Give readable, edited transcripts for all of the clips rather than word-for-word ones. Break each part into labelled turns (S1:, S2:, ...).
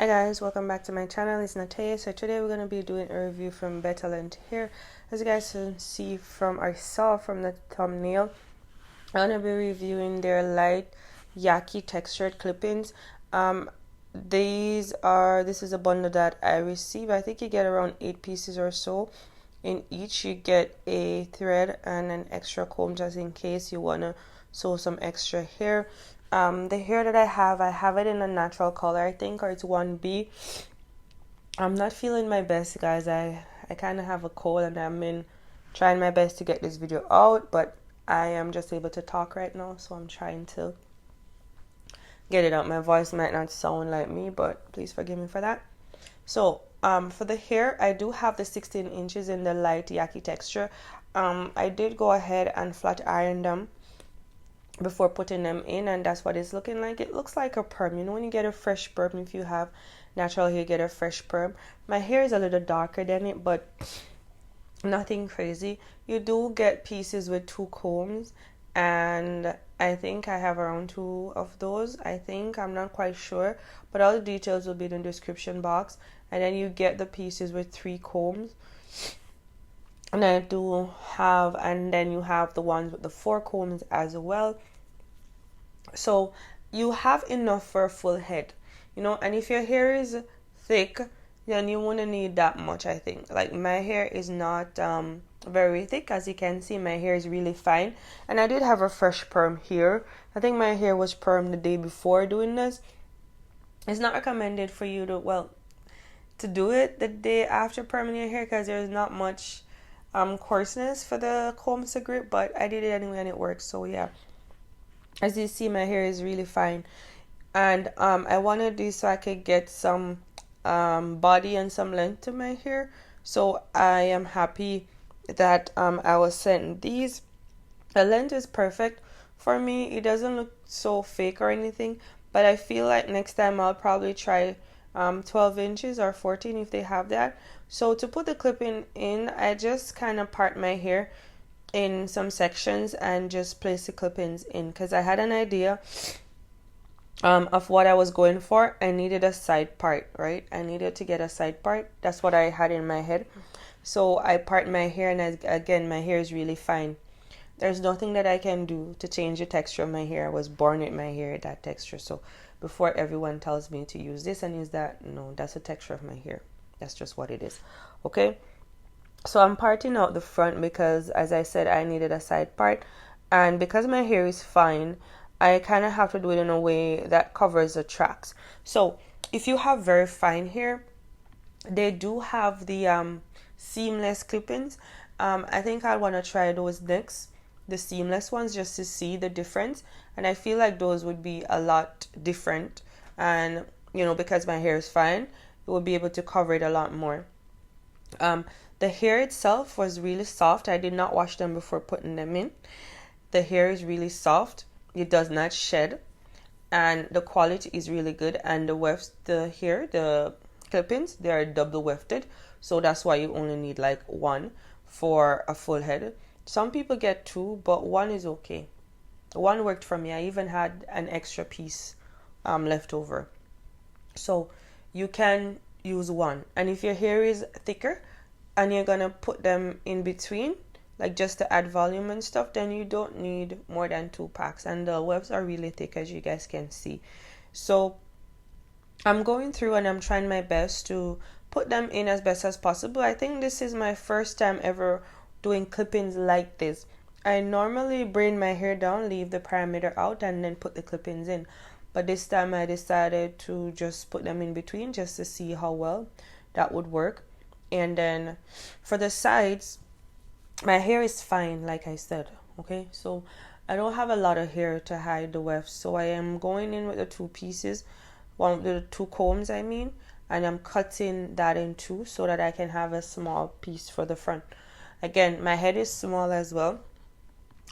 S1: Hi guys, welcome back to my channel. It's Natea. So today we're going to be doing a review from BetterLength hair. As you guys can see from the thumbnail, I'm going to be reviewing their light Yaki textured clip-ins. This is a bundle that I received. I think you get around 8 pieces or so. In each you get a thread and an extra comb just in case you want to sew some extra hair. The hair that I have it in a natural color, I think, or it's 1B. I'm not feeling my best, guys. I kind of have a cold and I'm trying my best to get this video out, but I am just able to talk right now, so I'm trying to get it out. My voice might not sound like me, but please forgive me for that. So for the hair, I do have the 16 inches in the light Yaki texture. I did go ahead and flat iron them before putting them in, and that's what it's looking like. It looks like a perm. You know when you get a fresh perm, if you have natural hair, you get a fresh perm. My hair is a little darker than it, but nothing crazy. You do get pieces with 2 combs, and I think I have around 2 of those. I'm not quite sure, but all the details will be in the description box. And then you get the pieces with 3 combs, and then you have the ones with the 4 combs as well. So you have enough for a full head, and if your hair is thick, then you wouldn't need that much. I think, like, my hair is not very thick. As you can see, my hair is really fine, and I did have a fresh perm here. I think my hair was permed the day before doing this. It's not recommended for you to do it the day after perming your hair, because there's not much coarseness for the combs to grip, but I did it anyway and it works. So yeah, as you see, my hair is really fine, and I wanted this so I could get some body and some length to my hair. So I am happy that I was sent these. The length is perfect for me. It doesn't look so fake or anything, but I feel like next time I'll probably try 12 inches or 14 if they have that. So to put the clip-in in, I just kind of part my hair in some sections and just place the clip-ins in, because I had an idea of what I was going for. I needed a side part, right? I needed to get a side part. That's what I had in my head. So I part my hair, and again, my hair is really fine. There's nothing that I can do to change the texture of my hair. I was born with my hair that texture. So before everyone tells me to use this and use that, no, that's the texture of my hair. That's just what it is. Okay, so I'm parting out the front because, as I said, I needed a side part, and because my hair is fine, I kind of have to do it in a way that covers the tracks. So if you have very fine hair, they do have the seamless clip-ins. I think I want to try those next, the seamless ones, just to see the difference, and I feel like those would be a lot different, and because my hair is fine, it will be able to cover it a lot more. The hair itself was really soft. I did not wash them before putting them in. The hair is really soft. It does not shed, and the quality is really good. And the clip-ins, they are double wefted, so that's why you only need like 1 for a full head. Some people get 2, but 1 is okay. 1 worked for me. I even had an extra piece left over, so you can use 1. And if your hair is thicker and you're gonna put them in between, like just to add volume and stuff, then you don't need more than 2 packs. And the wefts are really thick, as you guys can see. So I'm going through and I'm trying my best to put them in as best as possible. I think this is my first time ever doing clip-ins like this. I normally braid my hair down, leave the perimeter out, and then put the clip-ins in. But this time I decided to just put them in between, just to see how well that would work. And then for the sides, my hair is fine, like I said. Okay, so I don't have a lot of hair to hide the wefts, so I am going in with the 2 pieces, one with the 2 combs, and I'm cutting that in 2 so that I can have a small piece for the front. Again, my head is small as well.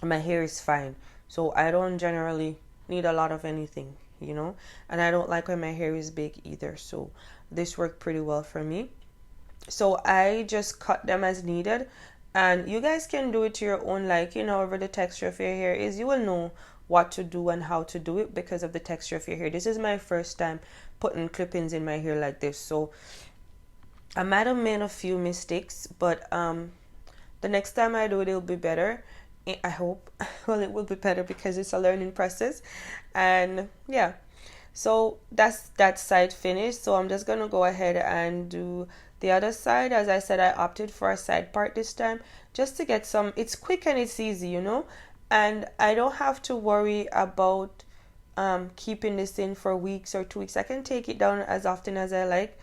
S1: My hair is fine, so I don't generally need a lot of anything, and I don't like when my hair is big either, so this worked pretty well for me. So I just cut them as needed, and you guys can do it to your own, like, whatever the texture of your hair is. You will know what to do and how to do it because of the texture of your hair. This is my first time putting clip-ins in my hair like this, so I might have made a few mistakes, but the next time I do it, it'll be better. I hope. Well, it will be better because it's a learning process. And yeah, so that's that side finished. So I'm just gonna go ahead and do the other side. As I said, I opted for a side part this time just to get some. It's quick and it's easy, you know, and I don't have to worry about keeping this in for weeks or 2 weeks. I can take it down as often as I like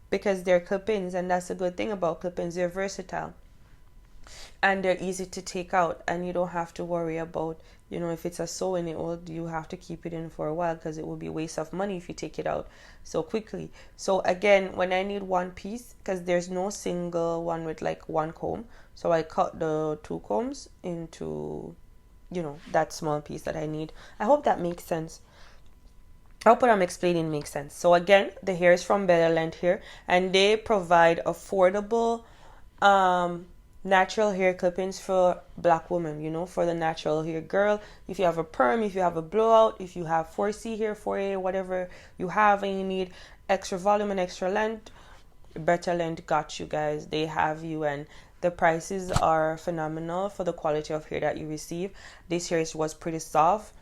S1: because they're clip-ins, and that's a good thing about clip-ins. They're versatile and they're easy to take out, and you don't have to worry about, you know, if it's a sew in it, well, you have to keep it in for a while because it will be a waste of money if you take it out so quickly. So again, when I need one piece, because there's no single one with like one comb, so I cut the 2 combs into, you know, that small piece that I need. I hope that makes sense. I hope what I'm explaining makes sense. So again, the hair is from BetterLength here, and they provide affordable natural hair clip-ins for black women, you know, for the natural hair girl. If you have a perm, if you have a blowout, if you have 4C hair, 4A, whatever you have, and you need extra volume and extra length, BetterLength got you guys. They have you, and the prices are phenomenal for the quality of hair that you receive. This hair was pretty soft.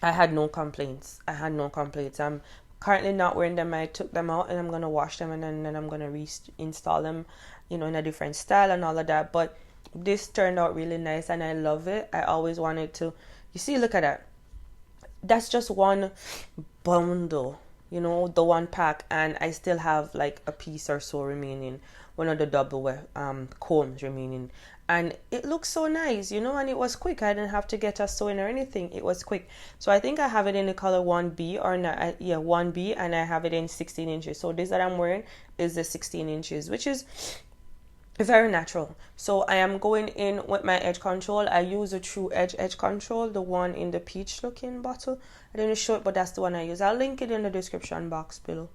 S1: I had no complaints. I'm currently not wearing them. I took them out and I'm gonna wash them, and then I'm gonna reinstall them, you know, in a different style and all of that. But this turned out really nice and I love it. I always wanted to, you see, look at that. That's just one bundle, you know, the one pack, and I still have like a piece or so remaining, one of the double combs remaining, and it looks so nice, you know, and it was quick. I didn't have to get a sewing or anything. It was quick. So I think I have it in the color 1B or not, yeah, 1B, and I have it in 16 inches. So this that I'm wearing is the 16 inches, which is very natural. So I am going in with my edge control. I use a True edge control, the one in the peach looking bottle. I didn't show it, but that's the one I use. I'll link it in the description box below.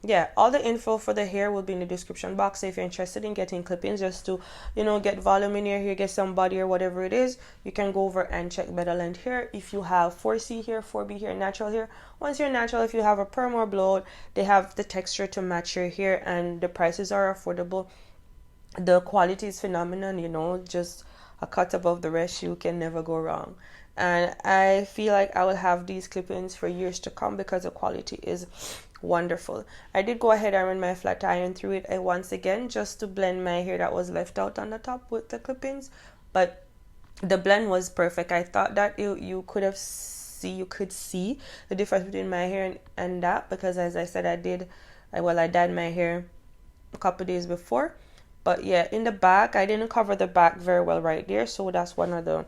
S1: Yeah, all the info for the hair will be in the description box. So if you're interested in getting clip-ins just to, you know, get volume in your hair, get some body or whatever it is, you can go over and check BetterLength hair. If you have 4C hair, 4B hair, natural hair, once you're natural, if you have a perm or blowout, they have the texture to match your hair, and the prices are affordable. The quality is phenomenal, you know, just a cut above the rest. You can never go wrong. And I feel like I will have these clip-ins for years to come because the quality is wonderful. I did go ahead and run my flat iron through it once again just to blend my hair that was left out on the top with the clip-ins, but the blend was perfect. I thought that you could see the difference between my hair and that, because as I said, I dyed my hair a couple days before. But yeah, in the back, I didn't cover the back very well right there, so that's one of the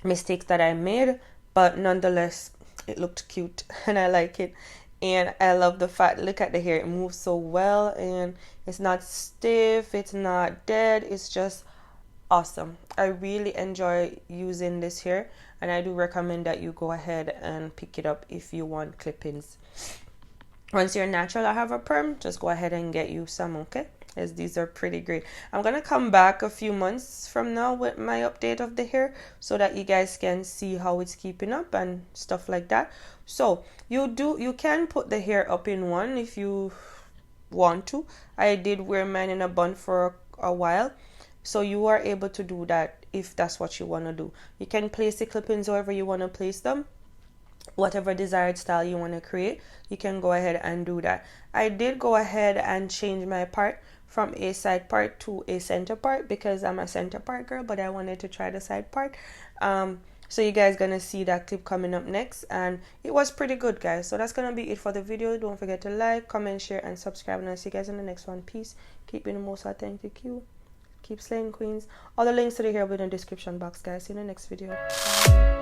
S1: mistakes that I made, but nonetheless it looked cute and I like it. And I love the fact, look at the hair, it moves so well and it's not stiff, it's not dead, it's just awesome. I really enjoy using this hair, and I do recommend that you go ahead and pick it up if you want clip-ins. Once you're natural or have a perm, just go ahead and get you some, okay? As these are pretty great. I'm gonna come back a few months from now with my update of the hair so that you guys can see how it's keeping up and stuff like that. So you can put the hair up in one if you want to. I did wear mine in a bun for a while, so you are able to do that if that's what you want to do. You can place the clip-ins however you want to place them, whatever desired style you want to create. You can go ahead and do that. I did go ahead and change my part from a side part to a center part because I'm a center part girl, but I wanted to try the side part. So you guys gonna see that clip coming up next, and it was pretty good, guys. So that's gonna be it for the video. Don't forget to like, comment, share, and subscribe, and I'll see you guys in the next one. Peace. Keep being the most authentic you. Keep slaying queens. All the links to the hair will be in the description box, guys. See you in the next video. Bye.